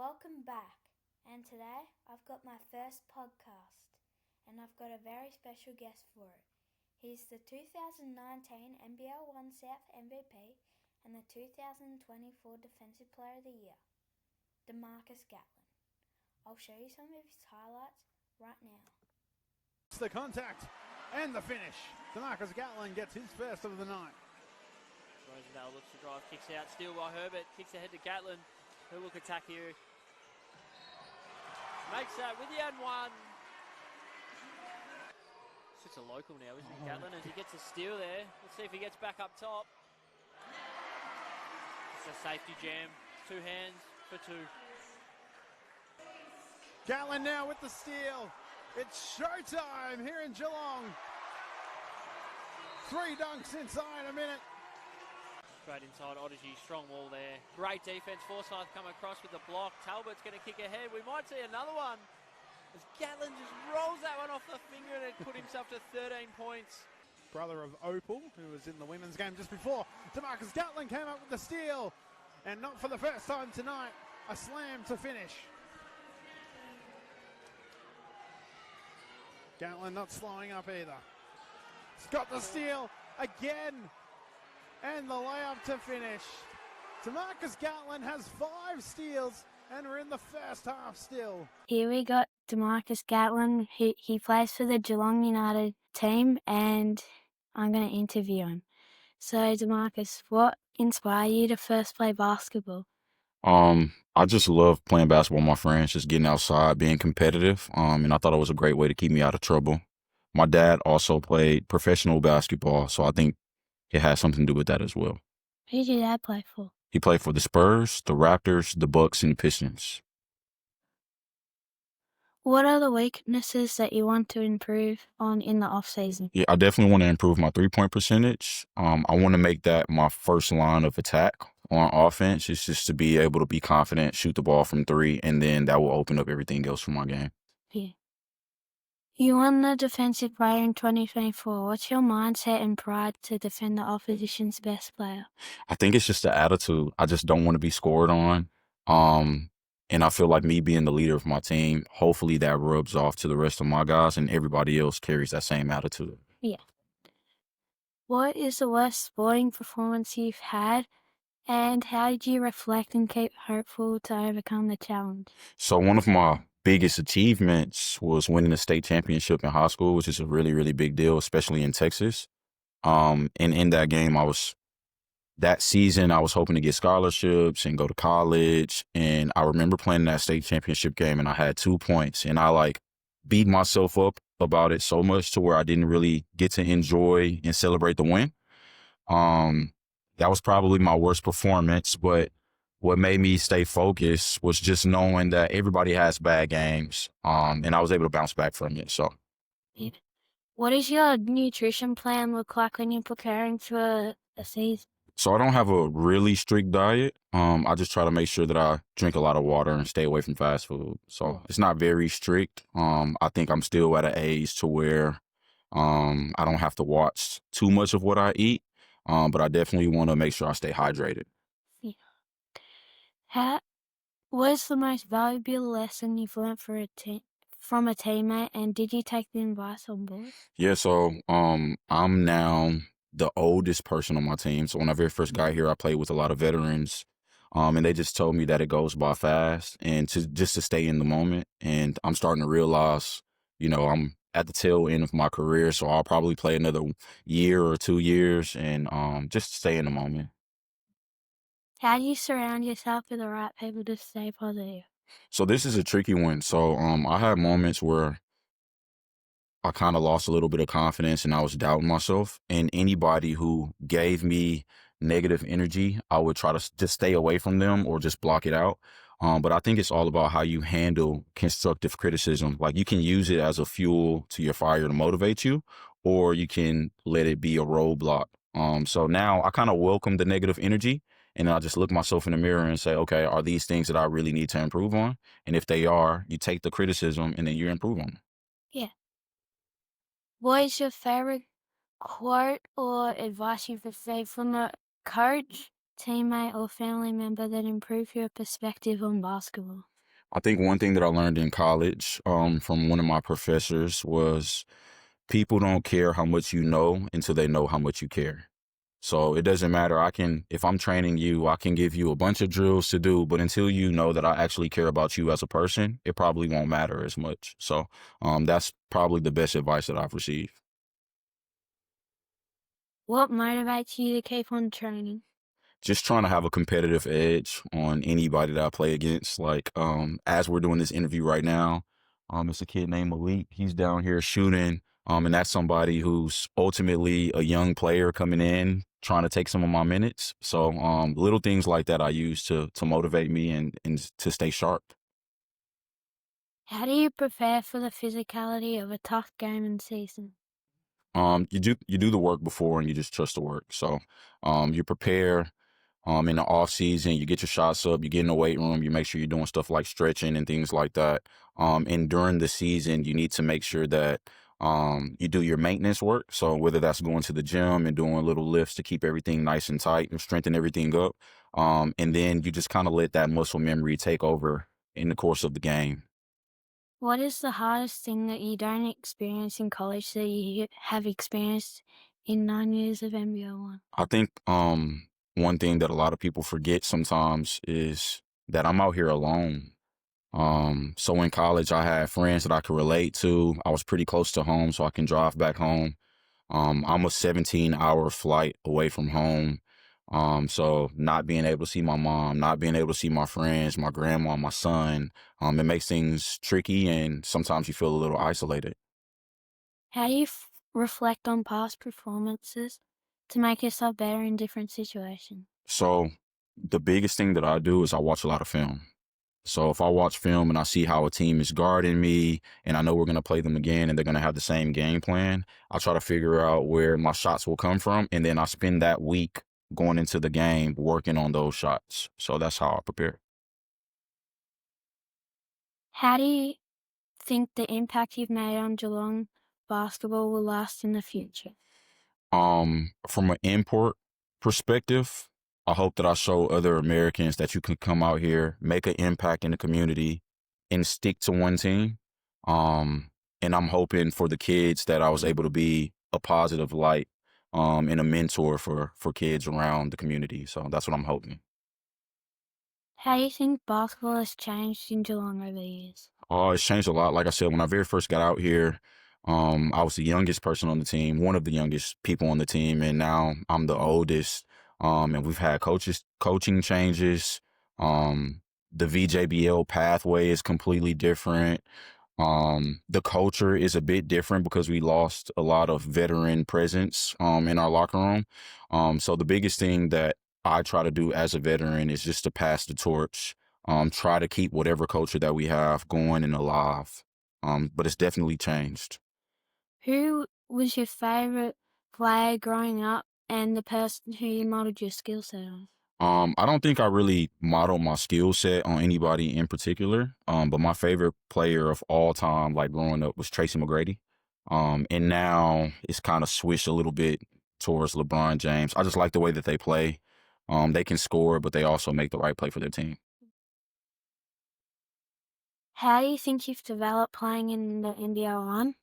Welcome back, and today I've got my first podcast, and I've got a very special guest for it. He's the 2019 NBL 1 South MVP and the 2024 Defensive Player of the Year, Demarcus Gatlin. I'll show you some of his highlights right now. It's the contact and the finish. Demarcus Gatlin gets his first of the night. Rosendale looks to drive, kicks out, steal by Herbert, kicks ahead to Gatlin. He'll look attack here. Makes that with the and one. It's a local now, isn't he, Gatlin? As he gets a steal there. Let's see if he gets back up top. It's a safety jam. 2 hands for 2. Gatlin now with the steal. It's showtime here in Geelong. 3 dunks inside a minute. Straight inside Odyssey, strong wall there. Great defense, Forsyth come across with the block. Talbot's going to kick ahead. We might see another one. As Gatlin just rolls that one off the finger and it put himself to 13 points. Brother of Opal, who was in the women's game just before. Demarcus Gatlin came up with the steal. And not for the first time tonight, a slam to finish. Gatlin not slowing up either. He's got the steal again. And the layup to finish. Demarcus Gatlin has 5 steals, and we're in the first half still. Here we got Demarcus Gatlin. He plays for the Geelong United team, and I'm going to interview him. So, Demarcus, what inspired you to first play basketball? I just love playing basketball with my friends, just getting outside, being competitive. And I thought it was a great way to keep me out of trouble. My dad also played professional basketball, so I think it has something to do with that as well. Who did your dad play for? He played for the Spurs, the Raptors, the Bucks, and the Pistons. What are the weaknesses that you want to improve on in the off-season? Yeah, I definitely want to improve my three-point percentage. I want to make that my first line of attack on offense. It's just to be able to be confident, shoot the ball from 3, and then that will open up everything else for my game. Yeah. You won the Defensive Player in 2024. What's your mindset and pride to defend the opposition's best player? I think it's just the attitude. I just don't want to be scored on. And I feel like me being the leader of my team, hopefully that rubs off to the rest of my guys and everybody else carries that same attitude. Yeah. What is the worst sporting performance you've had, and how did you reflect and keep hopeful to overcome the challenge? So one of my biggest achievements was winning the state championship in high school, which is a really, really big deal, especially in Texas. And in that game, that season, I was hoping to get scholarships and go to college. And I remember playing that state championship game and I had 2 points and I beat myself up about it so much to where I didn't really get to enjoy and celebrate the win. That was probably my worst performance, but what made me stay focused was just knowing that everybody has bad games, and I was able to bounce back from it. So, what does your nutrition plan look like when you're preparing for a season? So I don't have a really strict diet. I just try to make sure that I drink a lot of water and stay away from fast food. So it's not very strict. I think I'm still at an age to where I don't have to watch too much of what I eat, but I definitely want to make sure I stay hydrated. What is the most valuable lesson you've learned from a teammate, and did you take the advice on board? Yeah, so I'm now the oldest person on my team. So when I very first got here, I played with a lot of veterans, and they just told me that it goes by fast and to stay in the moment. And I'm starting to realize, I'm at the tail end of my career, so I'll probably play another year or 2 years and just stay in the moment. How do you surround yourself with the right people to stay positive? So this is a tricky one. So I had moments where I kind of lost a little bit of confidence and I was doubting myself. And anybody who gave me negative energy, I would try to just stay away from them or just block it out. But I think it's all about how you handle constructive criticism. Like you can use it as a fuel to your fire to motivate you, or you can let it be a roadblock. So now I kind of welcome the negative energy. And I just look myself in the mirror and say, okay, are these things that I really need to improve on? And if they are, you take the criticism and then you improve on them. Yeah. What is your favorite quote or advice you've received from a coach, teammate, or family member that improved your perspective on basketball? I think one thing that I learned in college from one of my professors was people don't care how much you know until they know how much you care. So it doesn't matter. If I'm training you, I can give you a bunch of drills to do, but until you know that I actually care about you as a person, it probably won't matter as much. So that's probably the best advice that I've received. What motivates you to keep on training? Just trying to have a competitive edge on anybody that I play against. Like, as we're doing this interview right now, it's a kid named Malik. He's down here shooting. And that's somebody who's ultimately a young player coming in, trying to take some of my minutes. So, little things like that I use to motivate me and to stay sharp. How do you prepare for the physicality of a tough game and season? You do the work before and you just trust the work. So, you prepare. In the off season, you get your shots up, you get in the weight room, you make sure you're doing stuff like stretching and things like that. And during the season, you need to make sure that you do your maintenance work. So whether that's going to the gym and doing little lifts to keep everything nice and tight and strengthen everything up. And then you just kind of let that muscle memory take over in the course of the game. What is the hardest thing that you don't experience in college that you have experienced in 9 years of NBL1? I think one thing that a lot of people forget sometimes is that I'm out here alone. So in college, I had friends that I could relate to. I was pretty close to home, so I can drive back home. I'm a 17-hour flight away from home. So not being able to see my mom, not being able to see my friends, my grandma, my son, it makes things tricky, and sometimes you feel a little isolated. How do you reflect on past performances to make yourself better in different situations? So the biggest thing that I do is I watch a lot of film. So if I watch film and I see how a team is guarding me and I know we're going to play them again and they're going to have the same game plan, I'll try to figure out where my shots will come from. And then I spend that week going into the game working on those shots. So that's how I prepare. How do you think the impact you've made on Geelong basketball will last in the future? From an import perspective, I hope that I show other Americans that you can come out here, make an impact in the community, and stick to one team. And I'm hoping for the kids that I was able to be a positive light, and a mentor for kids around the community. So that's what I'm hoping. How do you think basketball has changed in Geelong over the years? It's changed a lot. Like I said, when I very first got out here, I was the youngest person on the team, one of the youngest people on the team, and now I'm the oldest. And we've had coaching changes. The VJBL pathway is completely different. The culture is a bit different because we lost a lot of veteran presence in our locker room. So the biggest thing that I try to do as a veteran is just to pass the torch, try to keep whatever culture that we have going and alive. But it's definitely changed. Who was your favourite player growing up and the person who you modelled your skill set on? I don't think I really modeled my skill set on anybody in particular. But my favorite player of all time, like growing up, was Tracy McGrady. And now it's kind of switched a little bit towards LeBron James. I just like the way that they play. They can score, but they also make the right play for their team. How do you think you've developed playing in the NBL1?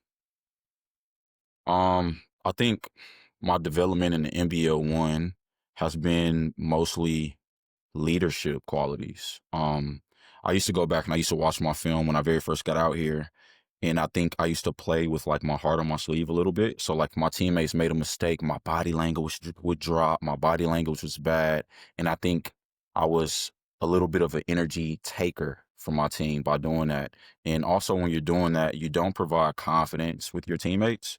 I think my development in the NBL1 has been mostly leadership qualities. I used to go back and I used to watch my film when I very first got out here. And I think I used to play with like my heart on my sleeve a little bit. So like my teammates made a mistake, my body language would drop, my body language was bad. And I think I was a little bit of an energy taker for my team by doing that. And also when you're doing that, you don't provide confidence with your teammates.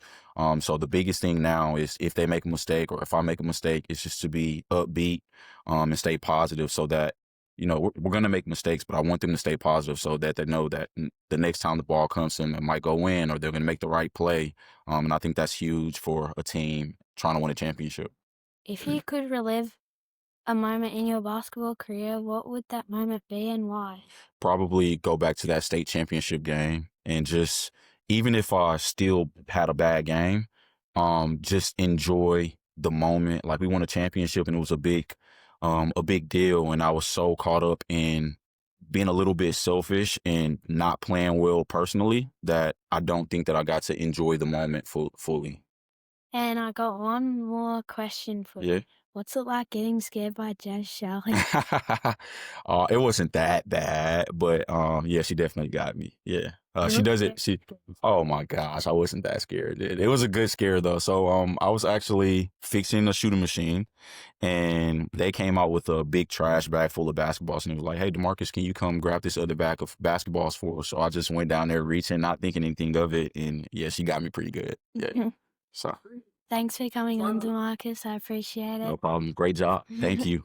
So the biggest thing now is if they make a mistake or if I make a mistake, it's just to be upbeat, and stay positive so that, we're going to make mistakes, but I want them to stay positive so that they know that the next time the ball comes to them, it might go in or they're going to make the right play. And I think that's huge for a team trying to win a championship. If you could relive a moment in your basketball career, what would that moment be and why? Probably go back to that state championship game and just, even if I still had a bad game, just enjoy the moment. Like we won a championship and it was a big deal. And I was so caught up in being a little bit selfish and not playing well personally, that I don't think that I got to enjoy the moment fully. And I got one more question for Yeah. you. What's it like getting scared by Jazz Charlie? It wasn't that bad, but yeah, she definitely got me. Yeah. She does it. Oh my gosh, I wasn't that scared. It was a good scare though. So I was actually fixing a shooting machine, and they came out with a big trash bag full of basketballs, and it was like, "Hey, Demarcus, can you come grab this other bag of basketballs for us?" So I just went down there reaching, not thinking anything of it, and yeah, she got me pretty good. Yeah. So Thanks for coming on, Demarcus. I appreciate it. no problem. Great job. Thank you.